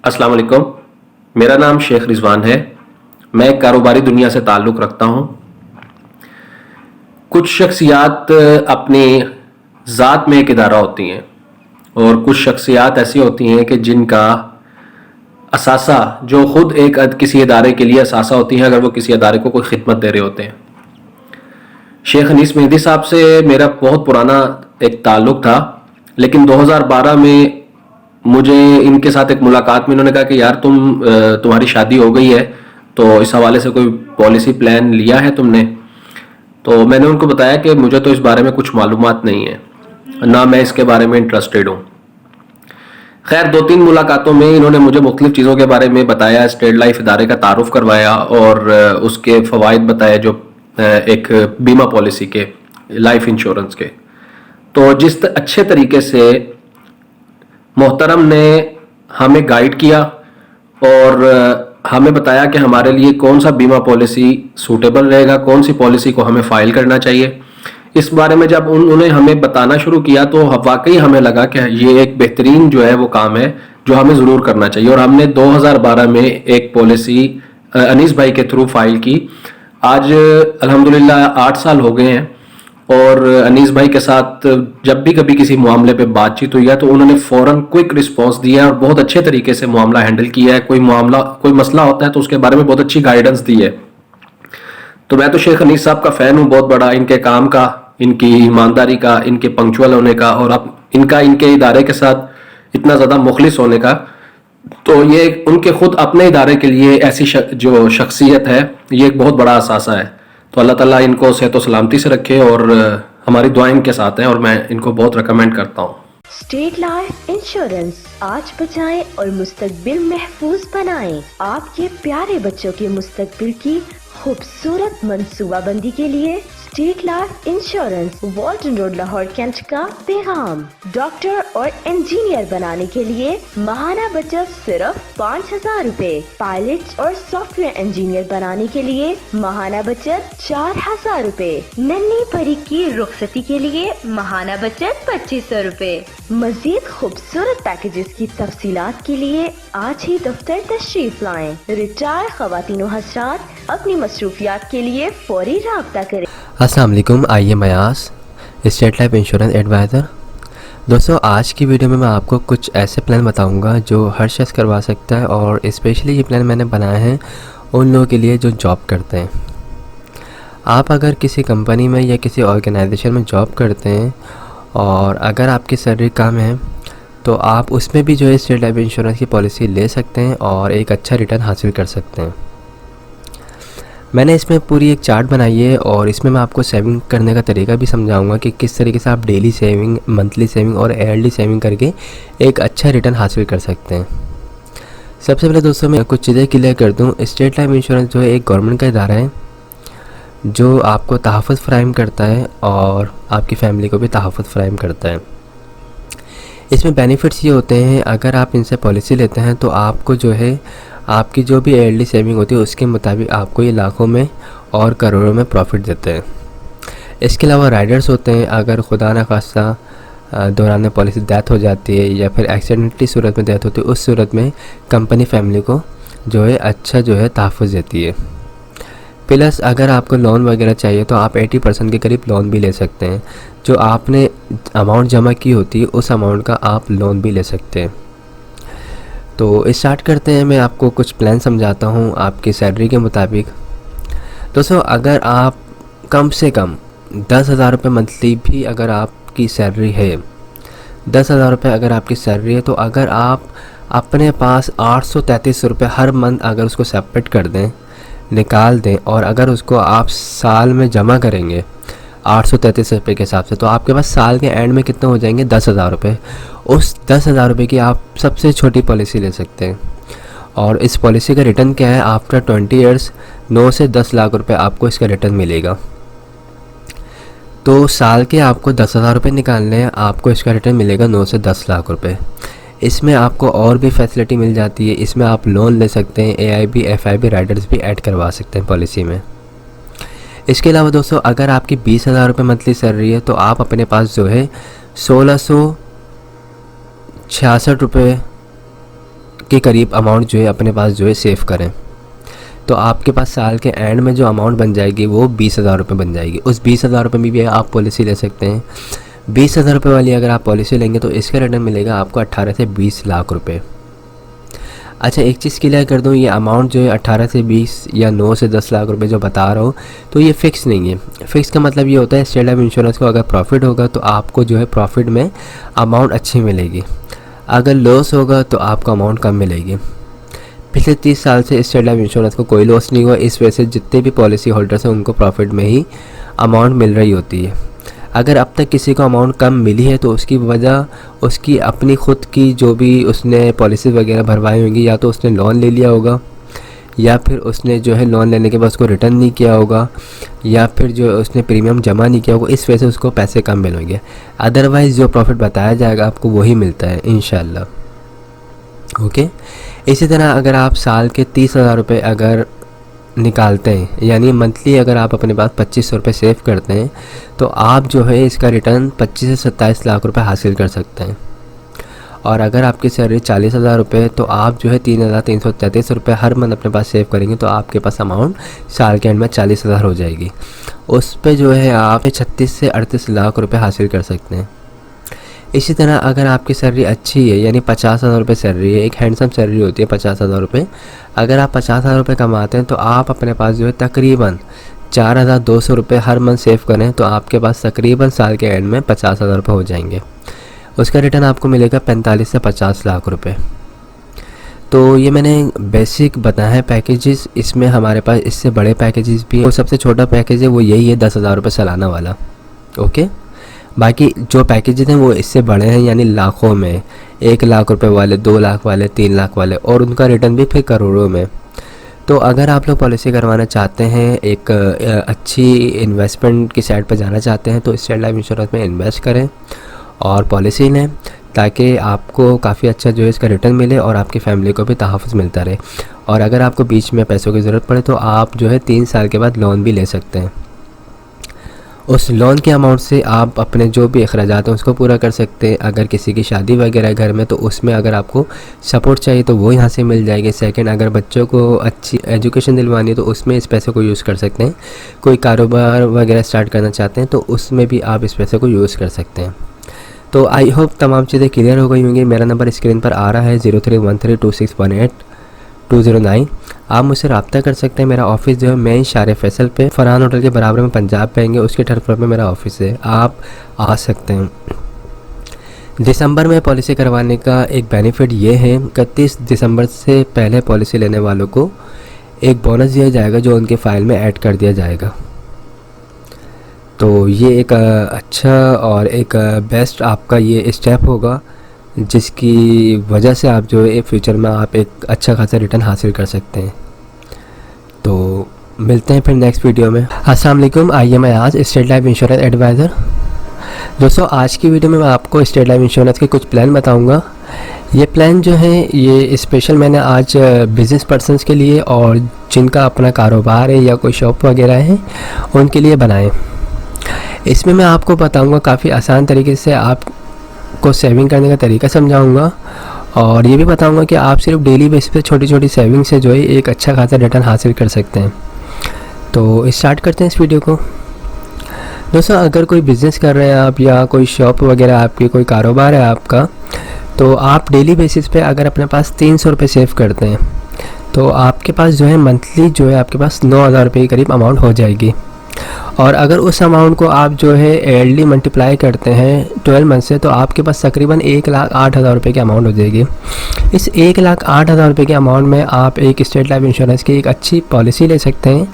अस्सलाम वालेकुम। मेरा नाम शेख रिजवान है। मैं कारोबारी दुनिया से ताल्लुक़ रखता हूँ। कुछ शख्सियात अपनी ज़ात में एक इदारा होती हैं और कुछ शख्सियात ऐसी होती हैं कि जिनका असासा जो ख़ुद एक किसी इदारे के लिए असासा होती हैं, अगर वो किसी इदारे को कोई खिदमत दे रहे होते हैं। शेख अनीस मेहदी साहब से मेरा बहुत पुराना एक ताल्लुक़ था, लेकिन 2012 में मुझे इनके साथ एक मुलाकात में इन्होंने कहा कि यार तुम्हारी शादी हो गई है, तो इस हवाले से कोई पॉलिसी प्लान लिया है तुमने? तो मैंने उनको बताया कि मुझे तो इस बारे में कुछ मालूमात नहीं है, ना मैं इसके बारे में इंटरेस्टेड हूँ। खैर 2-3 मुलाकातों में इन्होंने मुझे मुख्तलिफ चीज़ों के बारे में बताया, स्टेट लाइफ इदारे का तारुफ करवाया और उसके फ़वाइद बताए जो एक बीमा पॉलिसी के, लाइफ इंश्योरेंस के। तो जिस अच्छे तरीके से मोहतरम ने हमें गाइड किया और हमें बताया कि हमारे लिए कौन सा बीमा पॉलिसी सूटेबल रहेगा, कौन सी पॉलिसी को हमें फ़ाइल करना चाहिए, इस बारे में जब उन्होंने हमें बताना शुरू किया तो वाकई हमें लगा कि ये एक बेहतरीन जो है वो काम है जो हमें ज़रूर करना चाहिए। और हमने 2012 में एक पॉलिसी अनीस भाई के थ्रू फाइल की। आज अल्हम्दुलिल्लाह 8 साल हो गए हैं और अनीस भाई के साथ जब भी कभी किसी मामले पे बातचीत हुई है तो उन्होंने फ़ौरन क्विक रिस्पांस दिया है और बहुत अच्छे तरीके से मामला हैंडल किया है। कोई मसला होता है तो उसके बारे में बहुत अच्छी गाइडेंस दी है। तो मैं तो शेख अनीस साहब का फ़ैन हूँ बहुत बड़ा, इनके काम का, इनकी ईमानदारी का, इनके पंक्चुअल होने का और अब इनके इदारे के साथ इतना ज़्यादा मुखलिस होने का। तो ये उनके खुद अपने इदारे के लिए ऐसी जो शख्सियत है ये एक बहुत बड़ा असासा है। तो अल्लाह ताला इनको सेहत व सलामती से रखे और हमारी दुआएं इनके साथ हैं और मैं इनको बहुत रिकमेंड करता हूँ। स्टेट लाइफ इंश्योरेंस, आज बचाएं और मुस्तकबिल महफूज बनाएं। आपके प्यारे बच्चों के मुस्तकबिल की खूबसूरत मंसूबाबंदी के लिए state life insurance, Walton road, Lahore cantt का पैगाम। डॉक्टर और इंजीनियर बनाने के लिए माहाना बचत सिर्फ 5,000 रूपए। पायलट और सॉफ्टवेयर इंजीनियर बनाने के लिए माहाना बचत 4,000 रूपए। नन्ही परी की रुखसती के लिए माहाना बचत 2,500 रूपए। मजीद खूबसूरत पैकेजेस की तफसीलात के लिए आज ही दफ्तर तशरीफ लाएं। रिटायर ख़वातीन व हज़रात अपनी मसरूफियात के लिए फौरी राब्ता करें। अस्सलाम वालेकुम, आइए मयास स्टेट लाइफ इंश्योरेंस एडवाइज़र। दोस्तों, आज की वीडियो में मैं आपको कुछ ऐसे प्लान बताऊंगा जो हर शख्स करवा सकता है और स्पेशली ये प्लान मैंने बनाए हैं उन लोगों के लिए जो जॉब करते हैं। आप अगर किसी कंपनी में या किसी ऑर्गेनाइजेशन में जॉब करते हैं और अगर आपकी सैलरी कम है तो आप उसमें भी जो है स्टेट लाइफ इंश्योरेंस की पॉलिसी ले सकते हैं और एक अच्छा रिटर्न हासिल कर सकते हैं। मैंने इसमें पूरी एक चार्ट बनाई है और इसमें मैं आपको सेविंग करने का तरीका भी समझाऊंगा कि किस तरीके से आप डेली सेविंग, मंथली सेविंग और ईयरली सेविंग करके एक अच्छा रिटर्न हासिल कर सकते हैं। सबसे पहले दोस्तों मैं कुछ चीज़ें क्लियर कर दूं। स्टेट लाइफ इंश्योरेंस जो है एक गवर्नमेंट का इदारा है जो आपको तहफ़्फ़ुज़ फ़राहम करता है और आपकी फ़ैमिली को भी तहफ़्फ़ुज़ फ़राहम करता है। इसमें बेनिफिट्स ये होते हैं, अगर आप इनसे पॉलिसी लेते हैं तो आपको जो है आपकी जो भी ईयरली सेविंग होती है उसके मुताबिक आपको ये लाखों में और करोड़ों में प्रॉफिट देते हैं। इसके अलावा राइडर्स होते हैं, अगर खुदा न खास्ता दौरान पॉलिसी डेथ हो जाती है या फिर एक्सीडेंटली सूरत में डेथ होती है, उस सूरत में कंपनी फैमिली को जो है अच्छा जो है तहफ़्फ़ुज़ देती है। प्लस अगर आपको लोन वगैरह चाहिए तो आप 80% के करीब लोन भी ले सकते हैं। जो आपने अमाउंट जमा की होती है उस अमाउंट का आप लोन भी ले सकते हैं। तो स्टार्ट करते हैं। मैं आपको कुछ प्लान समझाता हूँ आपकी सैलरी के मुताबिक। दोस्तों, अगर आप कम से कम 10,000 रुपये मंथली भी अगर आपकी सैलरी है, 10,000 रुपये अगर आपकी सैलरी है तो अगर आप अपने पास 833 रुपये हर मंथ अगर उसको सेपरेट कर दें, निकाल दें और अगर उसको आप साल में जमा करेंगे 833 रुपये के हिसाब से, तो आपके पास साल के एंड में कितने हो जाएंगे? 10,000 रुपये। उस 10,000 रुपये की आप सबसे छोटी पॉलिसी ले सकते हैं और इस पॉलिसी का रिटर्न क्या है? आफ्टर 20 ईयर्स 9 से 10 लाख रुपये आपको इसका रिटर्न मिलेगा। तो साल के आपको 10,000 रुपये निकालने हैं, आपको इसका रिटर्न मिलेगा 9 से 10 लाख रुपये। इसमें आपको और भी फैसिलिटी मिल जाती है। इसमें आप लोन ले सकते हैं, AIB FIB राइडर्स भी ऐड करवा सकते हैं पॉलिसी में। इसके अलावा दोस्तों, अगर आपकी 20,000 रुपये मंथली सैलरी है तो आप अपने पास जो है 1,666 रुपये के करीब अमाउंट जो है अपने पास जो है सेव करें। तो आपके पास साल के एंड में जो अमाउंट बन जाएगी वो 20,000 रुपये बन जाएगी। उस 20,000 रुपये में भी आप पॉलिसी ले सकते हैं। 20,000 रुपये वाली अगर आप पॉलिसी लेंगे तो इसका रिटर्न मिलेगा आपको 18 से 20 लाख रुपए। अच्छा, एक चीज़ क्लियर कर दूँ, ये अमाउंट जो है 18 से 20 या 9 से 10 लाख रुपए जो बता रहा हूँ तो ये फ़िक्स नहीं है। फ़िक्स का मतलब ये होता है स्टेट लाइफ इंश्योरेंस को अगर प्रॉफिट होगा तो आपको जो है प्रॉफिट में अमाउंट अच्छी मिलेगी, अगर लॉस होगा तो आपको अमाउंट कम मिलेगी। पिछले 30 साल से स्टेट लाइफ इंश्योरेंस को कोई लॉस नहीं हुआ, इस वजह से जितने भी पॉलिसी होल्डर्स हैं उनको प्रॉफिट में ही अमाउंट मिल रही होती है। अगर अब तक किसी को अमाउंट कम मिली है तो उसकी वजह उसकी अपनी ख़ुद की जो भी उसने पॉलिसी वगैरह भरवाई होंगी, या तो उसने लोन ले लिया होगा, या फिर उसने जो है लोन लेने के बाद उसको रिटर्न नहीं किया होगा, या फिर जो उसने प्रीमियम जमा नहीं किया होगा, इस वजह से उसको पैसे कम मिलेंगे। अदरवाइज़ जो प्रॉफिट बताया जाएगा आपको वही मिलता है इंशाल्लाह। ओके, इसी तरह अगर आप साल के 30,000 रुपये अगर निकालते हैं, यानी मंथली अगर आप अपने पास 2500 रुपये सेव करते हैं तो आप जो है इसका रिटर्न 25 से 27 लाख रुपए हासिल कर सकते हैं। और अगर आपकी सैलरी 40,000 रुपये तो आप जो है 3,333 रुपये हर मंथ अपने पास सेव करेंगे तो आपके पास अमाउंट साल के एंड में 40,000 हो जाएगी। उस पे जो है आप 36 से 38 लाख रुपये हासिल कर सकते हैं। इसी तरह अगर आपकी सैलरी अच्छी है, यानी 50,000 रुपये सैलरी है, एक हैंडसम सैलरी होती है 50,000 रुपये, अगर आप 50,000 रुपये कमाते हैं तो आप अपने पास जो है तकरीबन 4,200 रुपये हर मंथ सेव करें तो आपके पास तकरीबन साल के एंड में 50,000 रुपये हो जाएंगे। उसका रिटर्न आपको मिलेगा 45 से 50 लाख रुपये। तो ये मैंने बेसिक बताया है पैकेजेस, इसमें हमारे पास इससे बड़े पैकेजेस भी हैं। वो सबसे छोटा पैकेज है वो यही है 10,000 रुपये सालाना वाला। ओके, बाकी जो पैकेजेस हैं वो इससे बड़े हैं, यानी लाखों में, 1 लाख रुपए वाले, 2 लाख वाले, 3 लाख वाले, और उनका रिटर्न भी फिर करोड़ों में। तो अगर आप लोग पॉलिसी करवाना चाहते हैं, एक अच्छी इन्वेस्टमेंट की साइड पर जाना चाहते हैं तो स्टेट लाइफ इंश्योरेंस में इन्वेस्ट करें और पॉलिसी लें, ताकि आपको काफ़ी अच्छा जो है इसका रिटर्न मिले और आपकी फैमिली को भी तहफ़्फ़ुज़ मिलता रहे। और अगर आपको बीच में पैसों की ज़रूरत पड़े तो आप जो है 3 साल के बाद लोन भी ले सकते हैं। उस लोन के अमाउंट से आप अपने जो भी अखराजात हैं उसको पूरा कर सकते हैं। अगर किसी की शादी वगैरह घर में तो उसमें अगर आपको सपोर्ट चाहिए तो वो यहाँ से मिल जाएगी। सेकंड, अगर बच्चों को अच्छी एजुकेशन दिलवानी है तो उसमें इस पैसे को यूज़ कर सकते हैं। कोई कारोबार वगैरह स्टार्ट करना चाहते हैं तो उसमें भी आप इस पैसे को यूज़ कर सकते हैं। तो आई होप तमाम चीज़ें क्लियर हो गई होंगी। मेरा नंबर स्क्रीन पर आ रहा है 03132618 आप मुझसे रब्ता कर सकते हैं। मेरा ऑफिस जो है मेन शार फैसल पे फरहान होटल के बराबर में पंजाब पाएंगे, उसके थर्ड फ्लोर पे मेरा ऑफिस है, आप आ सकते हैं। दिसंबर में पॉलिसी करवाने का एक बेनिफिट ये है, 31 दिसंबर से पहले पॉलिसी लेने वालों को एक बोनस दिया जाएगा जो उनके फ़ाइल में ऐड कर दिया जाएगा। तो ये एक अच्छा और एक बेस्ट आपका ये स्टेप होगा जिसकी वजह से आप जो है फ्यूचर में आप एक अच्छा खासा रिटर्न हासिल कर सकते हैं। तो मिलते हैं फिर नेक्स्ट वीडियो में। अस्सलाम वालेकुम, I am Ayaz, state life insurance advisor. दोस्तों, आज की वीडियो में मैं आपको स्टेट लाइफ इंश्योरेंस के कुछ प्लान बताऊंगा। ये प्लान जो है ये स्पेशल मैंने आज बिज़नेस पर्सनस के लिए और जिनका अपना कारोबार है या कोई शॉप वगैरह है उनके लिए बनाए। इसमें मैं आपको बताऊंगा काफ़ी आसान तरीके से आपको सेविंग करने का तरीका समझाऊंगा और ये भी बताऊंगा कि आप सिर्फ डेली बेसिस पे छोटी छोटी सेविंग से जो है एक अच्छा खासा रिटर्न हासिल कर सकते हैं। तो स्टार्ट करते हैं इस वीडियो को। दोस्तों, अगर कोई बिज़नेस कर रहे हैं आप या कोई शॉप वगैरह आपकी, कोई कारोबार है आपका, तो आप डेली बेसिस पे अगर अपने पास 300 रुपये सेव करते हैं तो आपके पास जो है मंथली जो है आपके पास 9,000 रुपये के करीब अमाउंट हो जाएगी। और अगर उस अमाउंट को आप जो है एयरली मल्टीप्लाई करते हैं 12 मंथ से तो आपके पास तकरीबन 1,08,000 रुपये की अमाउंट हो जाएगी। इस 1,08,000 रुपये के अमाउंट में आप एक स्टेट लाइफ इंश्योरेंस की एक अच्छी पॉलिसी ले सकते हैं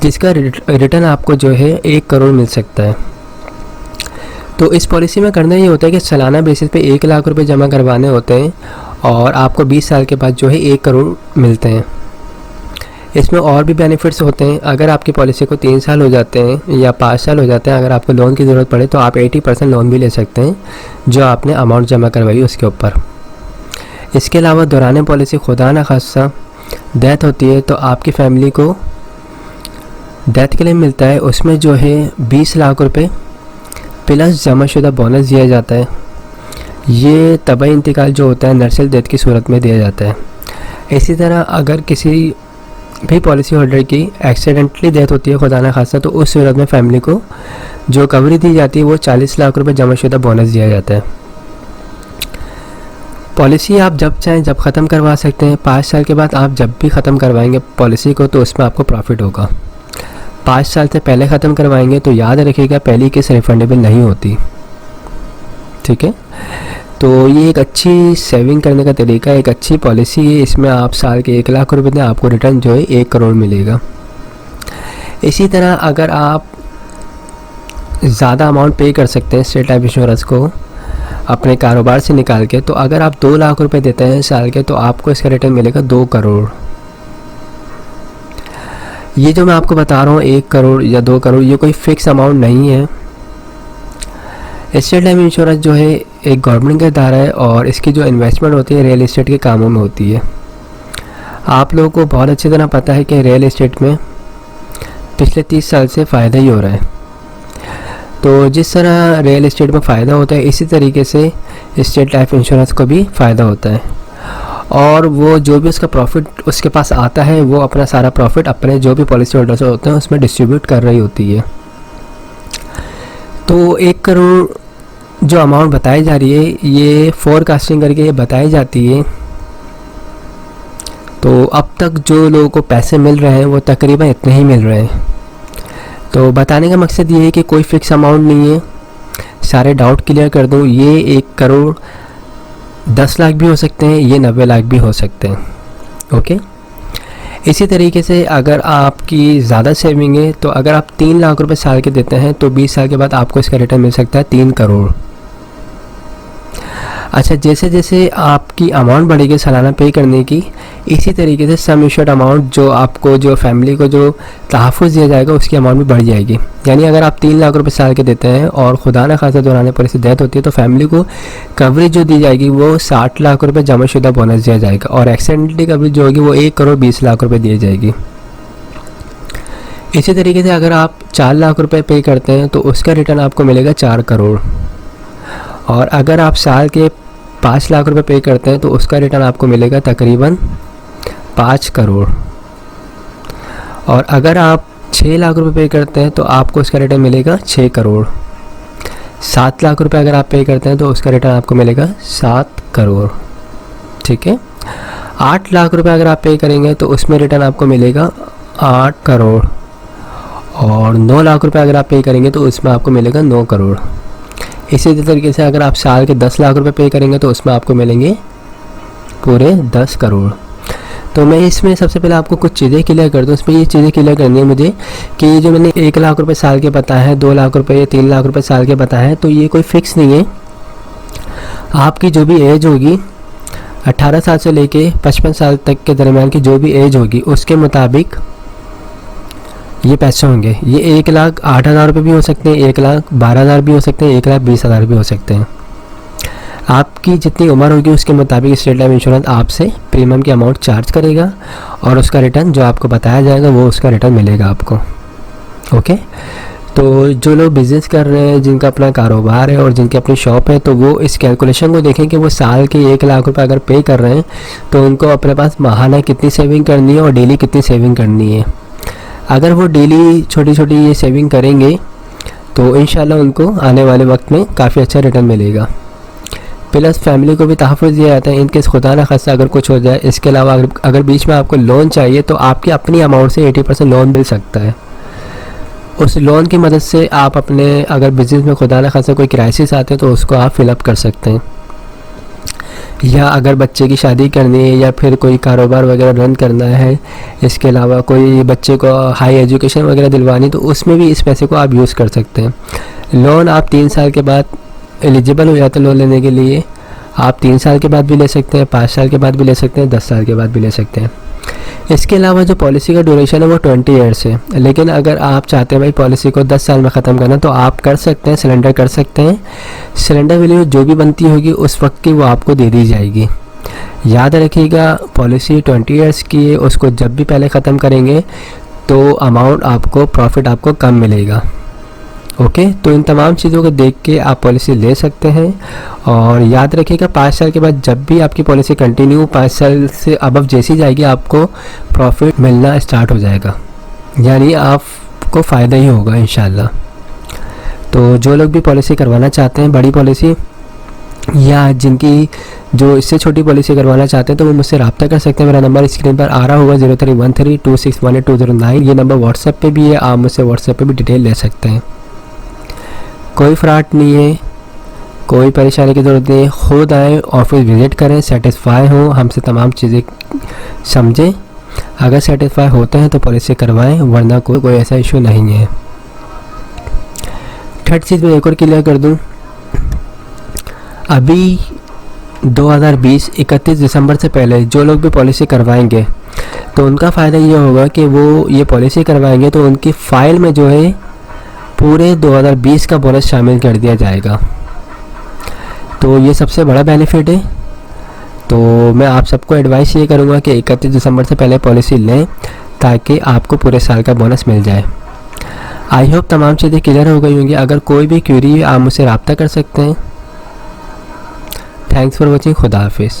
जिसका रिटर्न आपको जो है 1 करोड़ मिल सकता है। तो इस पॉलिसी में करना ये होता है कि सालाना बेसिस पे 1 लाख रुपये जमा करवाने होते हैं और आपको 20 साल के बाद जो है 1 करोड़ मिलते हैं। इसमें और भी बेनिफिट्स होते हैं। अगर आपकी पॉलिसी को 3 साल हो जाते हैं या 5 साल हो जाते हैं, अगर आपको लोन की ज़रूरत पड़े तो आप 80% लोन भी ले सकते हैं जो आपने अमाउंट जमा करवाई उसके ऊपर। इसके अलावा दौरान पॉलिसी खुदा न खासा डेथ होती है तो आपकी फैमिली को डेथ के लिए मिलता है, उसमें जो है 20 लाख रुपये प्लस जमाशुदा बोनस दिया जाता है। ये तबाही इंतकाल जो होता है नर्सल डेथ की सूरत में दिया जाता है। इसी तरह अगर किसी भी पॉलिसी होल्डर की एक्सीडेंटली डेथ होती है खुदा न खास्ता, तो उस सूरत में फैमिली को जो कवरेज दी जाती है वो 40 लाख रुपए जमाशुदा बोनस दिया जाता है। पॉलिसी आप जब चाहें जब ख़त्म करवा सकते हैं। 5 साल के बाद आप जब भी ख़त्म करवाएंगे पॉलिसी को तो उसमें आपको प्रॉफिट होगा। 5 साल से पहले ख़त्म करवाएंगे तो याद रखिएगा पहली किस्त रिफंडेबल नहीं होती, ठीक है। तो ये एक अच्छी सेविंग करने का तरीका है, एक अच्छी पॉलिसी है। इसमें आप साल के 1 लाख रुपए दें, आपको रिटर्न जो है 1 करोड़ मिलेगा। इसी तरह अगर आप ज़्यादा अमाउंट पे कर सकते हैं स्टेट लाइफ इंश्योरेंस को अपने कारोबार से निकाल के, तो अगर आप 2 लाख रुपए देते हैं साल के तो आपको इसका रिटर्न मिलेगा 2 करोड़। ये जो मैं आपको बता रहा हूँ 1 करोड़ या 2 करोड़, ये कोई फिक्स अमाउंट नहीं है। स्टेट लाइफ इंश्योरेंस जो है एक गवर्नमेंट का इदारा है और इसकी जो इन्वेस्टमेंट होती है रियल एस्टेट के कामों में होती है। आप लोगों को बहुत अच्छी तरह पता है कि रियल एस्टेट में पिछले 30 साल से फ़ायदा ही हो रहा है। तो जिस तरह रियल एस्टेट में फ़ायदा होता है इसी तरीके से स्टेट लाइफ इंश्योरेंस को भी फ़ायदा होता है, और वो जो भी उसका प्रॉफिट उसके पास आता है वो अपना सारा प्रॉफिट अपने जो भी पॉलिसी होल्डर्स होते हैं उसमें डिस्ट्रीब्यूट कर रही होती है। तो 1 करोड़ जो अमाउंट बताई जा रही है ये फोरकास्टिंग करके ये बताई जाती है। तो अब तक जो लोगों को पैसे मिल रहे हैं वो तकरीबन इतने ही मिल रहे हैं। तो बताने का मकसद ये है कि कोई फ़िक्स अमाउंट नहीं है। सारे डाउट क्लियर कर दूँ, ये 1 करोड़ 10 लाख भी हो सकते हैं, ये 90 लाख भी हो सकते हैं, ओके। इसी तरीके से अगर आपकी ज़्यादा सेविंग है तो अगर आप 3 लाख रुपए साल के देते हैं तो 20 साल के बाद आपको इसका रिटर्न मिल सकता है 3 करोड़। अच्छा, जैसे जैसे आपकी अमाउंट बढ़ेगी सालाना पे करने की, इसी तरीके से सम इंश्योर्ड अमाउंट जो आपको जो फैमिली को जो तहफ़्फ़ुज़ दिया जाएगा उसकी अमाउंट भी बढ़ जाएगी। यानी अगर आप 3 लाख रुपए साल के देते हैं और खुदा न खासा दौरान पर इससे डेथ होती है तो फैमिली को कवरेज जो दी जाएगी वो 60 लाख रुपए जमाशुदा बोनस दिया जाएगा, और एक्सीडेंटली कवरेज जो होगी वो 1 करोड़ 20 लाख रुपये दी जाएगी। इसी तरीके से अगर आप 4 लाख रुपए पे करते हैं तो उसका रिटर्न आपको मिलेगा 4 करोड़, और अगर आप साल के 5 लाख रुपए पे करते हैं तो उसका रिटर्न आपको मिलेगा तकरीबन 5 करोड़, और अगर आप 6 लाख रुपए पे करते हैं तो आपको उसका रिटर्न मिलेगा 6 करोड़। 7 लाख रुपए अगर आप पे करते हैं तो उसका रिटर्न आपको मिलेगा 7 करोड़, ठीक है। 8 लाख रुपए अगर आप पे करेंगे तो उसमें रिटर्न आपको मिलेगा 8 करोड़, और 9 लाख रुपए अगर आप पे करेंगे तो उसमें आपको मिलेगा 9 करोड़। इसी तरीके से अगर आप साल के 10 लाख रुपए पे करेंगे तो उसमें आपको मिलेंगे पूरे 10 करोड़। तो मैं इसमें सबसे पहले आपको कुछ चीज़ें क्लियर कर दूँ। इसमें ये चीज़ें क्लियर करनी है मुझे कि ये जो मैंने 1 लाख रुपए साल के बताया है, 2 लाख रुपए या 3 लाख रुपए साल के बताया है, तो ये कोई फिक्स नहीं है। आपकी जो भी एज होगी 18 साल से लेके 55 साल तक के दरमियान की जो भी एज होगी उसके मुताबिक ये पैसे होंगे। ये 1,08,000 रुपये भी हो सकते हैं, 1,12,000 भी हो सकते हैं, 1,20,000 भी हो सकते हैं। आपकी जितनी उम्र होगी उसके मुताबिक स्टेट लाइफ इंश्योरेंस आपसे प्रीमियम की अमाउंट चार्ज करेगा, और उसका रिटर्न जो आपको बताया जाएगा वो उसका रिटर्न मिलेगा आपको, ओके। तो जो लोग बिज़नेस कर रहे हैं, जिनका अपना कारोबार है और जिनकी अपनी शॉप है, तो वो इस कैलकुलेशन को देखें कि वो साल के 1 लाख रुपये अगर पे कर रहे हैं तो उनको अपने पास माहाना कितनी सेविंग करनी है और डेली कितनी सेविंग करनी है। अगर वो डेली छोटी छोटी ये सेविंग करेंगे तो इंशाल्लाह उनको आने वाले वक्त में काफ़ी अच्छा रिटर्न मिलेगा। प्लस फैमिली को भी तहफ़्फ़ुज़ दिया जाता है इन केस खुदा न खास्ता अगर कुछ हो जाए। इसके अलावा अगर बीच में आपको लोन चाहिए तो आपकी अपनी अमाउंट से 80% लोन मिल सकता है। उस लोन की मदद से आप अपने अगर बिज़नेस में खुदा न खास्ता कोई क्राइसिस आते हैं तो उसको आप फिलअप कर सकते हैं, या अगर बच्चे की शादी करनी है या फिर कोई कारोबार वगैरह रन करना है, इसके अलावा कोई बच्चे को हाई एजुकेशन वगैरह दिलवानी, तो उसमें भी इस पैसे को आप यूज़ कर सकते हैं। लोन आप 3 साल के बाद एलिजिबल हो जाते हैं लोन लेने के लिए। आप 3 साल के बाद भी ले सकते हैं, 5 साल के बाद भी ले सकते हैं, 10 साल के बाद भी ले सकते हैं। इसके अलावा जो पॉलिसी का ड्यूरेशन है वो 20 ईयर्स है, लेकिन अगर आप चाहते हैं भाई पॉलिसी को 10 साल में ख़त्म करना तो आप कर सकते हैं, सरेंडर कर सकते हैं। सरेंडर वैल्यू जो भी बनती होगी उस वक्त की वो आपको दे दी जाएगी। याद रखिएगा पॉलिसी 20 ईयर्स की है, उसको जब भी पहले ख़त्म करेंगे तो अमाउंट आपको प्रॉफिट आपको कम मिलेगा, ओके, तो इन तमाम चीज़ों को देख के आप पॉलिसी ले सकते हैं। और याद रखिएगा 5 साल के बाद जब भी आपकी पॉलिसी कंटिन्यू 5 साल से अबव जैसी जाएगी, आपको प्रॉफिट मिलना स्टार्ट हो जाएगा, यानी आपको फ़ायदा ही होगा इंशाल्लाह। तो जो लोग भी पॉलिसी करवाना चाहते हैं, बड़ी पॉलिसी या जिनकी जो इससे छोटी पॉलिसी करवाना चाहते हैं, तो वो मुझसे रब्ता कर सकते हैं। मेरा नंबर स्क्रीन पर आ रहा होगा 03132618 ये नंबर व्हाट्सएप पे भी है, आप मुझसे व्हाट्सएप पे भी डिटेल ले सकते हैं। कोई फ्रॉड नहीं है, कोई परेशानी की ज़रूरत नहीं है। खुद आएँ, ऑफिस विज़िट करें, सेटिस्फाई हों, हमसे तमाम चीज़ें समझें। अगर सेटिस्फाई होते हैं तो पॉलिसी करवाएं, वरना कोई ऐसा इशू नहीं है। थर्ड चीज़ मैं एक और क्लियर कर दूं, अभी 2020 31 दिसंबर से पहले जो लोग भी पॉलिसी करवाएंगे तो उनका फ़ायदा ये होगा कि वो ये पॉलिसी करवाएंगे तो उनकी फ़ाइल में जो है पूरे 2020 का बोनस शामिल कर दिया जाएगा। तो ये सबसे बड़ा बेनिफिट है। तो मैं आप सबको एडवाइस ये करूँगा कि 31 दिसंबर से पहले पॉलिसी लें ताकि आपको पूरे साल का बोनस मिल जाए। आई होप तमाम चीज़ें क्लियर हो गई होंगी। अगर कोई भी क्वेरी आप मुझसे रब्ता कर सकते हैं। Thanks for watching. खुदा हाफिज़।